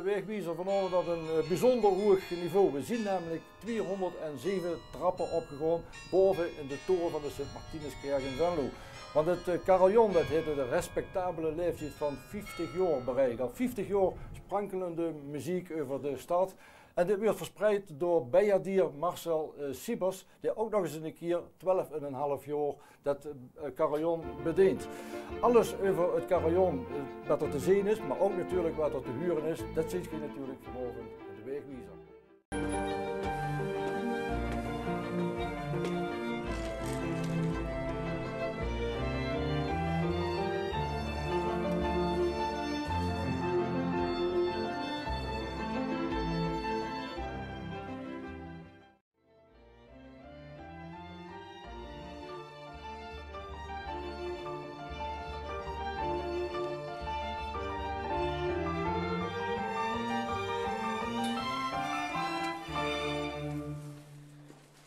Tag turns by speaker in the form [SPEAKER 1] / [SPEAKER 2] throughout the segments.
[SPEAKER 1] Weegwiezer vanavond op een bijzonder hoog niveau. We zien namelijk 207 trappen opgegaan boven in de toren van de Sint-Martinuskerk in Venlo. Want het carillon dat heeft de respectabele leeftijd van 50 jaar bereikt. Al 50 jaar sprankelende muziek over de stad. En dit werd verspreid door bijaardier Marcel Siebers, die ook nog eens een keer 12,5 jaar dat carillon bedient. Alles over het carillon wat er te zien is, maar ook natuurlijk wat er te huren is, dat ziet je natuurlijk vanavond in de Weegwiezer.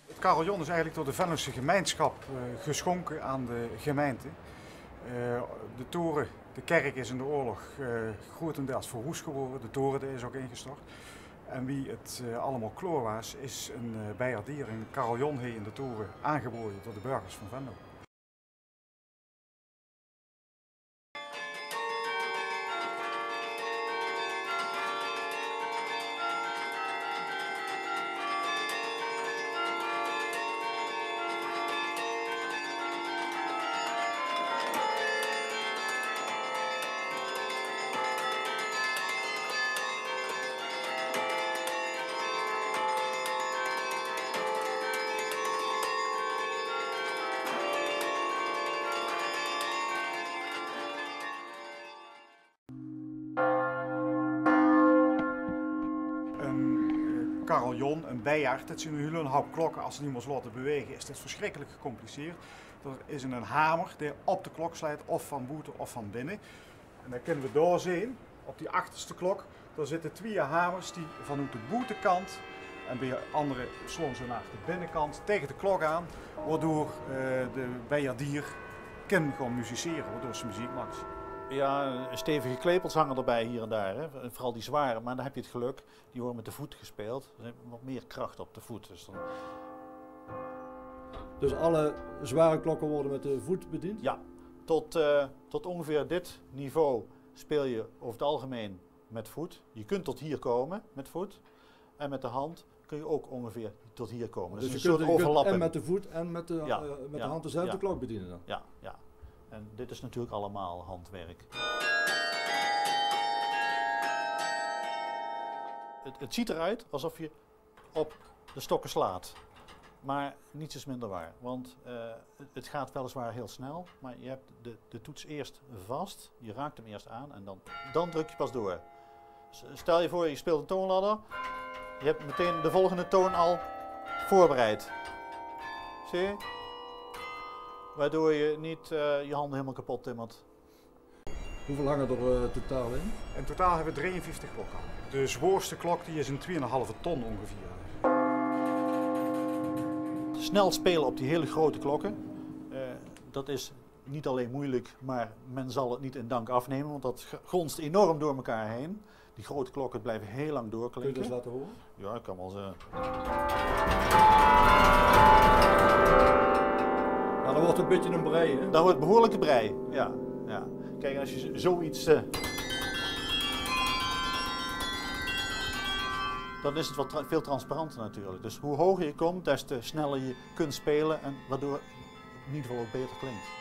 [SPEAKER 2] Het carillon is eigenlijk door de Venlose gemeenschap geschonken aan de gemeente. De toren, de kerk is in de oorlog grotendeels verwoest geworden, de toren is ook ingestort. En wie het allemaal kloor was, is een bijaardier, een carillon in de toren aangeboden door de burgers van Venlo. Carillon, een bijaard, dat zijn een hele hoop klokken. Als ze niet meer laten bewegen, is dit verschrikkelijk gecompliceerd. Er is een hamer die op de klok slaat, of van buiten of van binnen. En dan kunnen we daar zien, op die achterste klok, daar zitten 2 hamers die vanuit de buitenkant en bij andere slaan ze naar de binnenkant tegen de klok aan, waardoor de bijaardier kan gaan musiceren, waardoor ze muziek maakt.
[SPEAKER 3] Ja, stevige klepels hangen erbij hier en daar, hè. Vooral die zware, maar dan heb je het geluk, die worden met de voet gespeeld. Er is wat meer kracht op de voet.
[SPEAKER 1] Dus alle zware klokken worden met de voet bediend?
[SPEAKER 3] Ja, tot ongeveer dit niveau speel je over het algemeen met voet. Je kunt tot hier komen met voet en met de hand kun je ook ongeveer tot hier komen.
[SPEAKER 1] Dus
[SPEAKER 3] een
[SPEAKER 1] je kunt
[SPEAKER 3] overlapping.
[SPEAKER 1] en met de voet en met de hand dezelfde klok bedienen dan?
[SPEAKER 3] Ja, ja. En dit is natuurlijk allemaal handwerk. Het ziet eruit alsof je op de stokken slaat. Maar niets is minder waar. Want het gaat weliswaar heel snel, maar je hebt de toets eerst vast. Je raakt hem eerst aan en dan druk je pas door. Stel je voor, je speelt een toonladder. Je hebt meteen de volgende toon al voorbereid. Zie je? Waardoor je niet je handen helemaal kapot timmert.
[SPEAKER 1] Hoeveel hangen er totaal in?
[SPEAKER 2] In totaal hebben we 53 klokken. De zwaarste klok die is een 2,5 ton ongeveer.
[SPEAKER 3] Snel spelen op die hele grote klokken, dat is niet alleen moeilijk, maar men zal het niet in dank afnemen, want dat gonst enorm door elkaar heen. Die grote klokken blijven heel lang doorklinken.
[SPEAKER 1] Kun je dat laten horen?
[SPEAKER 3] Ja, ik kan wel zeggen.
[SPEAKER 1] Nou, dan wordt het een beetje een brei, hè?
[SPEAKER 3] Dan wordt het behoorlijke brei, ja. Ja. Kijk, als je zoiets... dan is het wat veel transparanter natuurlijk. Dus hoe hoger je komt, des te sneller je kunt spelen en waardoor het in ieder geval ook beter klinkt.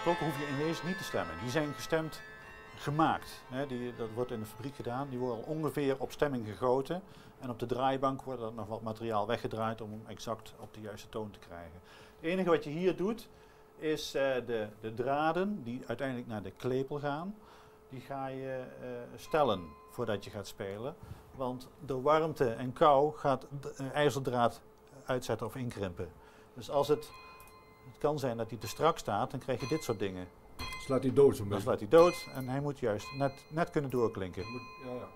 [SPEAKER 3] Klokken hoef je in wezen niet te stemmen. Die zijn gestemd gemaakt. Dat wordt in de fabriek gedaan. Die worden al ongeveer op stemming gegoten. En op de draaibank wordt er nog wat materiaal weggedraaid om hem exact op de juiste toon te krijgen. Het enige wat je hier doet is de draden die uiteindelijk naar de klepel gaan. Die ga je stellen voordat je gaat spelen. Want door warmte en kou gaat de ijzerdraad uitzetten of inkrimpen. Dus als het kan zijn dat hij te strak staat, dan krijg je dit soort dingen.
[SPEAKER 1] Slaat hij dood zo'n
[SPEAKER 3] Dan
[SPEAKER 1] beetje.
[SPEAKER 3] slaat hij dood en hij moet juist net kunnen doorklinken.
[SPEAKER 1] Ja, ja.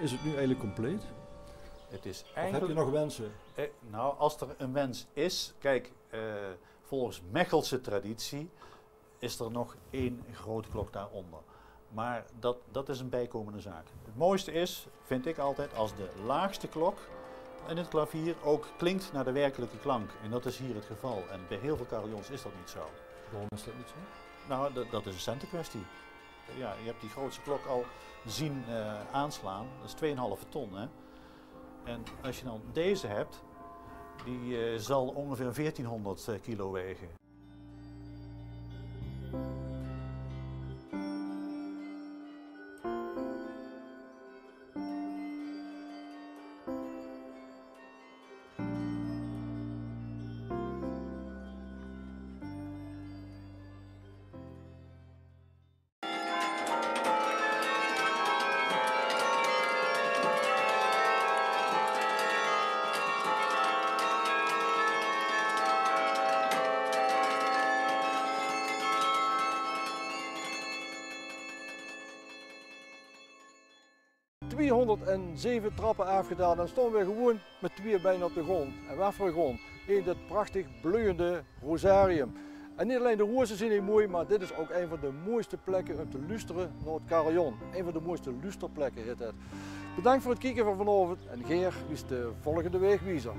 [SPEAKER 1] Is het nu eigenlijk compleet?
[SPEAKER 3] Het is
[SPEAKER 1] Of heb je
[SPEAKER 3] eigenlijk...
[SPEAKER 1] nog wensen?
[SPEAKER 3] Nou, als er een wens is, kijk, volgens Mechelse traditie is er nog één grote klok daaronder. Maar dat is een bijkomende zaak. Het mooiste is, vind ik altijd, als de laagste klok in het klavier ook klinkt naar de werkelijke klank. En dat is hier het geval. En bij heel veel carillons is dat niet zo.
[SPEAKER 1] Waarom is dat niet zo?
[SPEAKER 3] Nou, dat is een centenkwestie. Ja, je hebt die grootste klok al zien aanslaan, dat is 2,5 ton. Hè? En als je dan deze hebt, die zal ongeveer 1400 kilo wegen.
[SPEAKER 1] ...207 trappen afgedaan en stonden we gewoon met 2 benen op de grond. En wat voor grond? In dit prachtig bloeiende rosarium. En niet alleen de rozen zijn hier mooi, maar dit is ook een van de mooiste plekken om te luisteren naar het carillon. Een van de mooiste luisterplekken heet het. Bedankt voor het kijken van vanavond en Geer is de volgende week wijzer.